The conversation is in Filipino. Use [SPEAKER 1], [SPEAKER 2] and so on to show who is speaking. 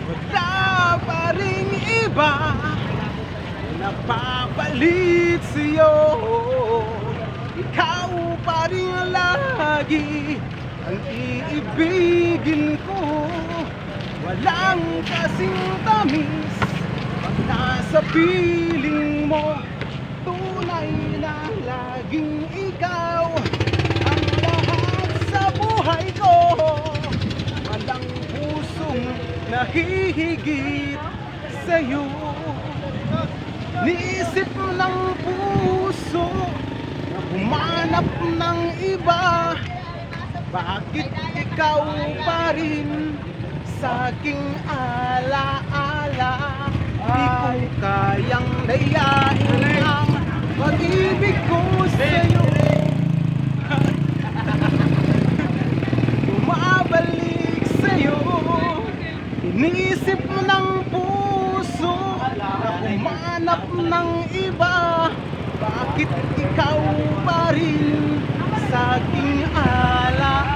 [SPEAKER 1] Wala pa ring iba napapalit sa'yo. Ikaw pa rin lagi ang iibigin ko. Walang kasing tamis pag nasa piling mo. Tunay na laging ikaw ang lahat sa buhay ko. Walang pusong nahihigit sa'yo. Niisip ng puso na humanap ng iba. Bakit ikaw pa rin sa aking alaala? Di ko kayang dayain ang pag-ibig ko sa'yo. Bumabalik sa'yo. Iniisip ng puso na humanap ng iba. Bakit ikaw pa rin sa aking alaala?